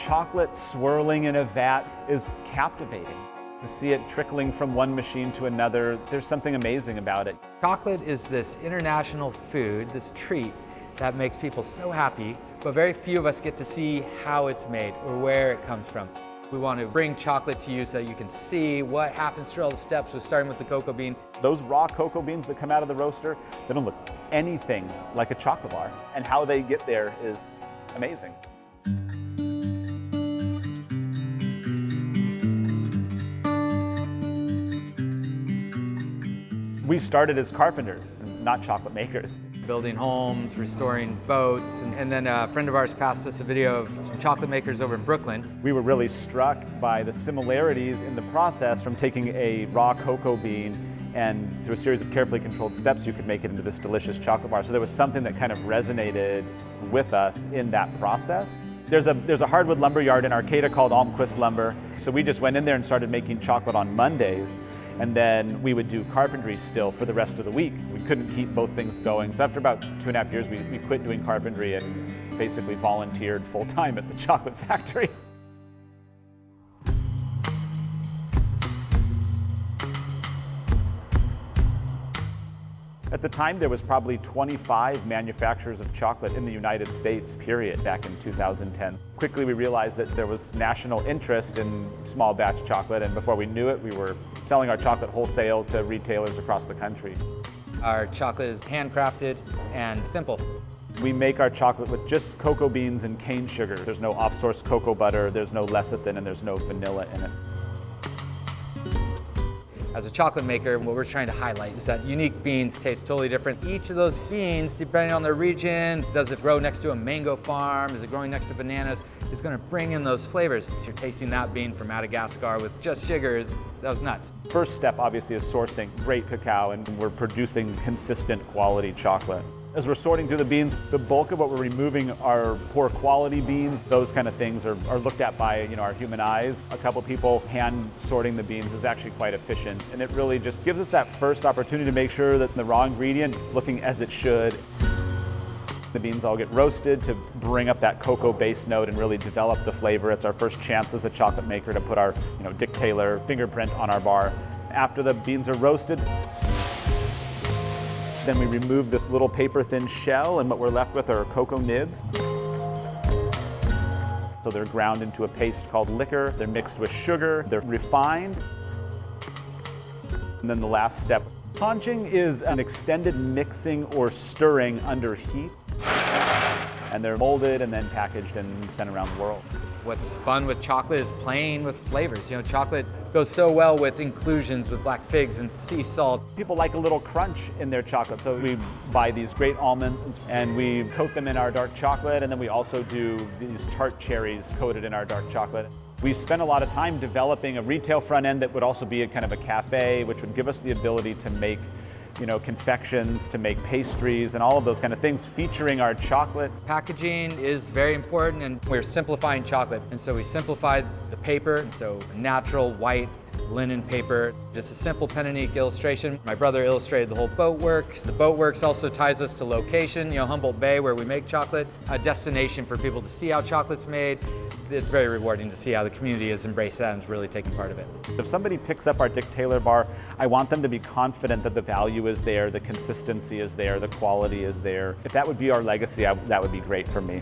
chocolate swirling in a vat is captivating. To see it trickling from one machine to another, there's something amazing about it. Chocolate is this international food, this treat that makes people so happy, but very few of us get to see how it's made or where it comes from. We want to bring chocolate to you so that you can see what happens through all the steps, so starting with the cocoa bean. Those raw cocoa beans that come out of the roaster, they don't look anything like a chocolate bar. And how they get there is amazing. We started as carpenters, not chocolate makers. Building homes, restoring boats, and then a friend of ours passed us a video of some chocolate makers over in Brooklyn. We were really struck by the similarities in the process from taking a raw cocoa bean and through a series of carefully controlled steps you could make it into this delicious chocolate bar. So there was something that kind of resonated with us in that process. There's a hardwood lumber yard in Arcata called Almquist Lumber. So we just went in there and started making chocolate on Mondays. And then we would do carpentry still for the rest of the week. We couldn't keep both things going. So after about 2.5 years, we quit doing carpentry and basically volunteered full time at the chocolate factory. At the time, there was probably 25 manufacturers of chocolate in the United States, period, back in 2010. Quickly, we realized that there was national interest in small batch chocolate, and before we knew it, we were selling our chocolate wholesale to retailers across the country. Our chocolate is handcrafted and simple. We make our chocolate with just cocoa beans and cane sugar. There's no off-source cocoa butter, there's no lecithin, and there's no vanilla in it. As a chocolate maker, what we're trying to highlight is that unique beans taste totally different. Each of those beans, depending on their region, does it grow next to a mango farm, is it growing next to bananas, is going to bring in those flavors. So you're tasting that bean from Madagascar with just sugars. That was nuts. First step, obviously, is sourcing great cacao, and we're producing consistent quality chocolate. As we're sorting through the beans, the bulk of what we're removing are poor quality beans. Those kind of things are looked at by our human eyes. A couple people hand sorting the beans is actually quite efficient, and it really just gives us that first opportunity to make sure that the raw ingredient is looking as it should. The beans all get roasted to bring up that cocoa base note and really develop the flavor. It's our first chance as a chocolate maker to put our Dick Taylor fingerprint on our bar. After the beans are roasted, then we remove this little paper-thin shell, and what we're left with are cocoa nibs. So they're ground into a paste called liquor. They're mixed with sugar. They're refined. And then the last step. Conching is an extended mixing or stirring under heat. And they're molded and then packaged and sent around the world. What's fun with chocolate is playing with flavors. Chocolate goes so well with inclusions with black figs and sea salt. People like a little crunch in their chocolate, so we buy these great almonds and we coat them in our dark chocolate, and then we also do these tart cherries coated in our dark chocolate. We spent a lot of time developing a retail front end that would also be a kind of a cafe, which would give us the ability to make confections, to make pastries, and all of those kind of things featuring our chocolate. Packaging is very important, and we're simplifying chocolate. And so we simplified the paper, so natural white linen paper, just a simple pen and ink illustration. My brother illustrated the whole boatworks. The boatworks also ties us to location, Humboldt Bay, where we make chocolate, a destination for people to see how chocolate's made. It's very rewarding to see how the community has embraced that and is really taking part of it. If somebody picks up our Dick Taylor bar, I want them to be confident that the value is there, the consistency is there, the quality is there. If that would be our legacy, that would be great for me.